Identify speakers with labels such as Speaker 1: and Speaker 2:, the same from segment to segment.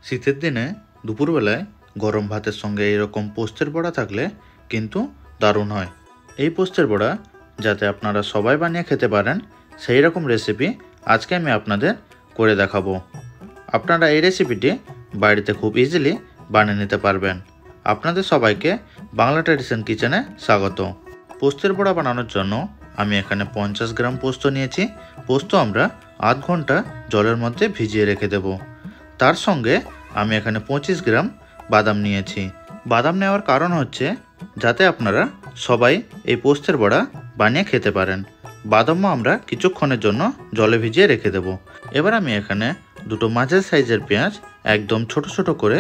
Speaker 1: শীতের দিনে দুপুরবেলায় গরম ভাতের সঙ্গে এরকম পোস্তের বড়া থাকলে কিন্তু দারুণ হয়। এই পোস্তের বড়া যাতে আপনারা সবাই বানিয়ে খেতে পারেন সেই রকম রেসিপি আজকে আমি আপনাদের করে দেখাবো। আপনারা এই রেসিপিটি বাড়িতে খুব ইজিলি বানিয়ে নিতে পারবেন। আপনাদের সবাইকে বাংলা ট্র্যাডিশন কিচেনে স্বাগত। পোস্তের বড়া বানানোর জন্য আমি এখানে 50 গ্রাম পোস্ত নিয়েছি। পোস্ত আমরা আধ ঘন্টা জলের মধ্যে ভিজিয়ে রেখে দেব। তার সঙ্গে আমি এখানে 25 গ্রাম বাদাম নিয়েছি। বাদাম নেওয়ার কারণ হচ্ছে যাতে আপনারা সবাই এই পোস্তের বড়া বানিয়ে খেতে পারেন। বাদামও আমরা কিছুক্ষণের জন্য জলে ভিজিয়ে রেখে দেব। এবার আমি এখানে দুটো মাঝারি সাইজের পেঁয়াজ একদম ছোট ছোট করে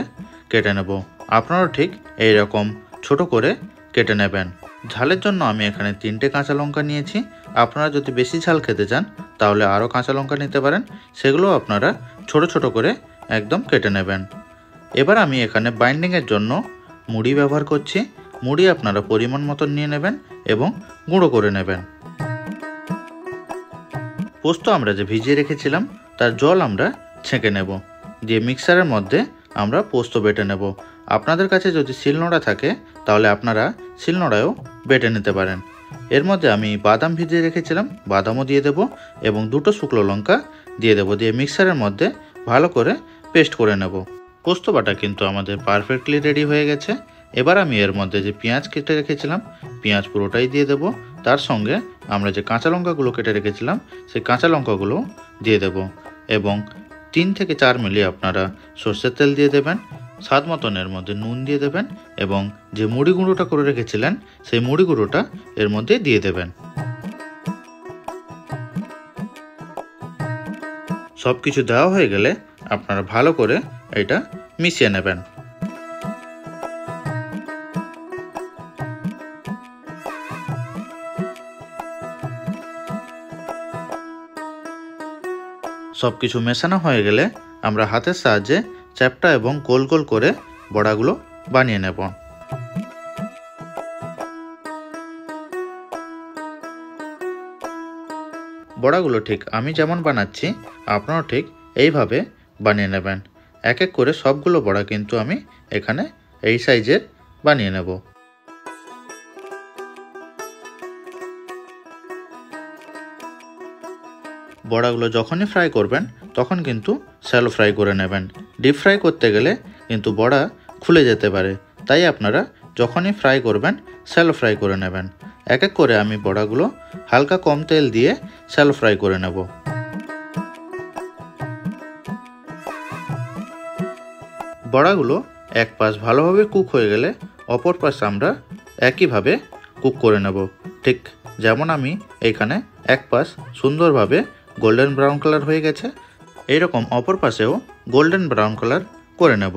Speaker 1: কেটে নেব। আপনারাও ঠিক এই রকম ছোট করে কেটে নেবেন। ঝালের জন্য আমি এখানে 3টে কাঁচা লঙ্কা নিয়েছি। আপনারা যদি বেশি ঝাল খেতে চান তাহলে আরও কাঁচা লঙ্কা নিতে পারেন। সেগুলো আপনারা ছোট ছোট করে একদম কেটে নেবেন। এবার আমি এখানে বাইন্ডিংয়ের জন্য মুড়ি ব্যবহার করছি। মুড়ি আপনারা পরিমাণ মতো নিয়ে নেবেন এবং গুঁড়ো করে নেবেন। পোস্ত আমরা যে ভিজিয়ে রেখেছিলাম তার জল আমরা ছেঁকে নেব, দিয়ে মিক্সারের মধ্যে আমরা পোস্ত বেটে নেব। আপনাদের কাছে যদি শিলনোড়া থাকে তাহলে আপনারা শিলনোড়ায়ও বেটে নিতে পারেন। এর মধ্যে আমি বাদাম ভিজিয়ে রেখেছিলাম, বাদামও দিয়ে দেব এবং 2টো শুকনো লঙ্কা দিয়ে দেব, দিয়ে মিক্সারের মধ্যে ভালো করে পেস্ট করে নেব। পোস্ত বাটা কিন্তু আমাদের পারফেক্টলি রেডি হয়ে গেছে। এবার আমি এর মধ্যে যে পেঁয়াজ কেটে রেখেছিলাম পেঁয়াজ পুরোটাই দিয়ে দেব। তার সঙ্গে আমরা যে কাঁচা লঙ্কাগুলো কেটে রেখেছিলাম সেই কাঁচা লঙ্কাগুলো দিয়ে দেব এবং 3 থেকে 4 মিলি আপনারা সর্ষের তেল দিয়ে দেবেন। স্বাদ মতন এর মধ্যে নুন দিয়ে দেবেন এবং যে মুড়ি গুঁড়োটা করে রেখেছিলেন সেই মুড়ি গুঁড়োটা এর মধ্যে দিয়ে দেবেন। সব কিছু দেওয়া হয়ে গেলে আপনারা ভালো করে এটা মিশিয়ে নেবেন। সব কিছু মেশানো হয়ে গেলে আমরা হাতের সাহায্যে চ্যাপ্টা এবং গোল গোল করে বড়াগুলো বানিয়ে নেব। বড়াগুলো ঠিক আমি যেমন বানাচ্ছি আপনারাও ঠিক এইভাবে বানিয়ে নেবেন। এক এক করে সবগুলো বড়া কিন্তু আমি এখানে এই সাইজের বানিয়ে নেব। বড়াগুলো যখনই ফ্রাই করবেন তখন কিন্তু শ্যালো ফ্রাই করে নেবেন। ডিপ ফ্রাই করতে গেলে কিন্তু বড়া খুলে যেতে পারে, তাই আপনারা যখনই ফ্রাই করবেন শ্যালো ফ্রাই করে নেবেন। এক এক করে আমি বড়াগুলো হালকা কম তেল দিয়ে শ্যালো ফ্রাই করে নেব। বড়াগুলো এক পাশ ভালোভাবে কুক হয়ে গেলে অপর পাশ আমরা একইভাবে কুক করে নেব। ঠিক যেমন আমি এইখানে এক পাশ সুন্দরভাবে গোল্ডেন ব্রাউন কালার হয়ে গেছে, এইরকম অপর পাশেও গোল্ডেন ব্রাউন কালার করে নেব।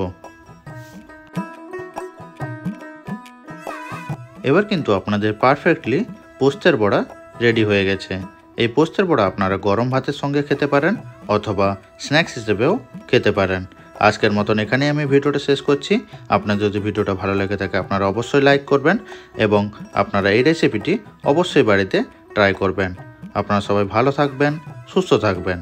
Speaker 1: এবার কিন্তু আপনাদের পারফেক্টলি পোস্তের বড়া রেডি হয়ে গেছে। এই পোস্তের বড়া আপনারা গরম ভাতের সঙ্গে খেতে পারেন অথবা স্ন্যাক্স হিসেবেও খেতে পারেন। আজকের মতন এখানেই আমি ভিডিওটা শেষ করছি। আপনার যদি ভিডিওটা ভালো লেগে থাকে আপনারা অবশ্যই লাইক করবেন এবং আপনারা এই রেসিপিটি অবশ্যই বাড়িতে ট্রাই করবেন। আপনারা সবাই ভালো থাকবেন, সুস্থ থাকবেন।